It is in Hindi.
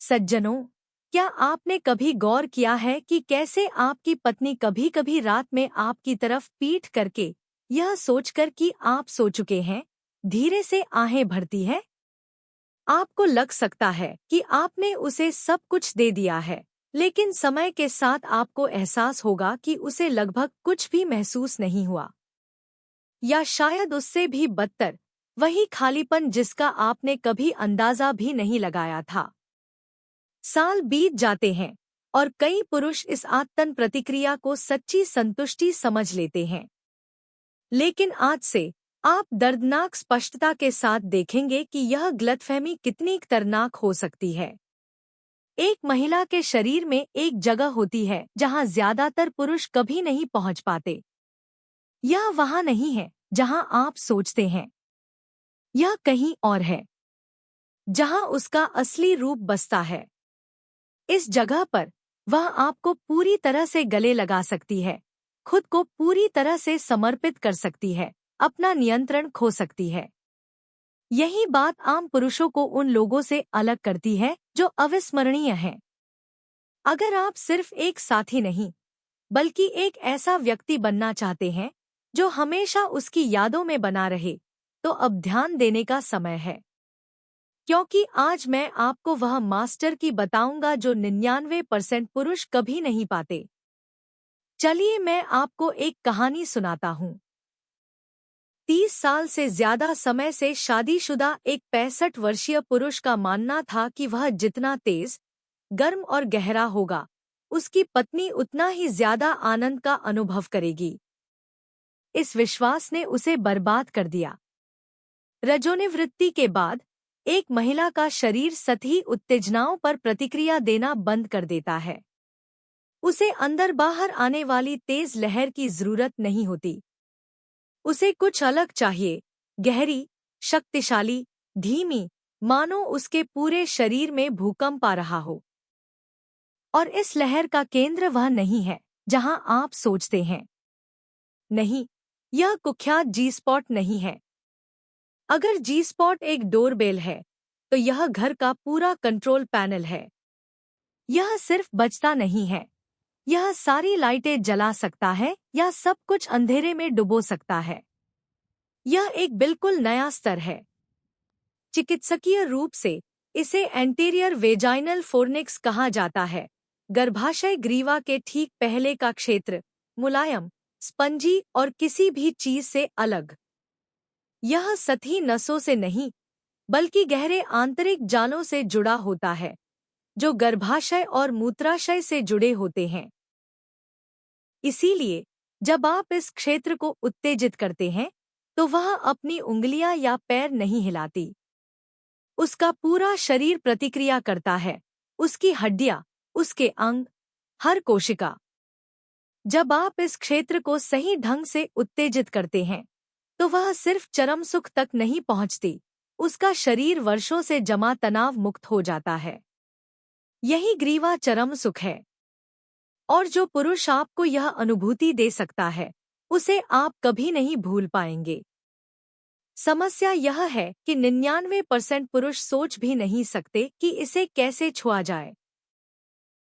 सज्जनों, क्या आपने कभी गौर किया है कि कैसे आपकी पत्नी कभी-कभी रात में आपकी तरफ पीठ करके यह सोचकर कि आप सो चुके हैं, धीरे से आहें भरती है? आपको लग सकता है कि आपने उसे सब कुछ दे दिया है, लेकिन समय के साथ आपको एहसास होगा कि उसे लगभग कुछ भी महसूस नहीं हुआ। या शायद उससे भी बदतर, वही खालीपन जिसका आपने कभी अंदाजा भी नहीं लगाया था। साल बीत जाते हैं और कई पुरुष इस आत्तन प्रतिक्रिया को सच्ची संतुष्टि समझ लेते हैं। लेकिन आज से आप दर्दनाक स्पष्टता के साथ देखेंगे कि यह गलतफहमी कितनी खतरनाक हो सकती है। एक महिला के शरीर में एक जगह होती है जहां ज्यादातर पुरुष कभी नहीं पहुंच पाते। यह वहां नहीं है जहां आप सोचते हैं। यह कहीं और है, जहां उसका असली रूप बसता है। इस जगह पर वह आपको पूरी तरह से गले लगा सकती है, खुद को पूरी तरह से समर्पित कर सकती है, अपना नियंत्रण खो सकती है। यही बात आम पुरुषों को उन लोगों से अलग करती है जो अविस्मरणीय हैं। अगर आप सिर्फ एक साथी नहीं, बल्कि एक ऐसा व्यक्ति बनना चाहते हैं जो हमेशा उसकी यादों में बना रहे, तो अब ध्यान देने का समय है। क्योंकि आज मैं आपको वह मास्टर की बताऊंगा जो 99% पुरुष कभी नहीं पाते। चलिए मैं आपको एक कहानी सुनाता हूँ। 30 साल से ज्यादा समय से शादीशुदा एक 65 वर्षीय पुरुष का मानना था कि वह जितना तेज, गर्म और गहरा होगा, उसकी पत्नी उतना ही ज्यादा आनंद का अनुभव करेगी। इस विश्वास ने उसे बर्बाद कर दिया। रजोनिवृत्ति के बाद एक महिला का शरीर सतही उत्तेजनाओं पर प्रतिक्रिया देना बंद कर देता है। उसे अंदर बाहर आने वाली तेज लहर की जरूरत नहीं होती। उसे कुछ अलग चाहिए, गहरी, शक्तिशाली, धीमी, मानो उसके पूरे शरीर में भूकंप आ रहा हो। और इस लहर का केंद्र वह नहीं है जहां आप सोचते हैं। नहीं, यह कुख्यात जी स्पॉट नहीं है। अगर जी स्पॉट एक डोरबेल है, तो यह घर का पूरा कंट्रोल पैनल है। यह सिर्फ बजता नहीं है, यह सारी लाइटें जला सकता है या सब कुछ अंधेरे में डुबो सकता है। यह एक बिल्कुल नया स्तर है। चिकित्सकीय रूप से इसे एंटीरियर वेजाइनल फोर्निक्स कहा जाता है। गर्भाशय ग्रीवा के ठीक पहले का क्षेत्र, मुलायम, स्पंजी और किसी भी चीज से अलग। यह सतही नसों से नहीं, बल्कि गहरे आंतरिक जालों से जुड़ा होता है, जो गर्भाशय और मूत्राशय से जुड़े होते हैं। इसीलिए जब आप इस क्षेत्र को उत्तेजित करते हैं, तो वह अपनी उंगलियां या पैर नहीं हिलाती। उसका पूरा शरीर प्रतिक्रिया करता है, उसकी हड्डियां, उसके अंग, हर कोशिका। जब आप इस क्षेत्र को सही ढंग से उत्तेजित करते हैं, तो वह सिर्फ चरम सुख तक नहीं पहुंचती, उसका शरीर वर्षों से जमा तनाव मुक्त हो जाता है। यही ग्रीवा चरम सुख है। और जो पुरुष आपको यह अनुभूति दे सकता है, उसे आप कभी नहीं भूल पाएंगे। समस्या यह है कि 99% पुरुष सोच भी नहीं सकते कि इसे कैसे छुआ जाए।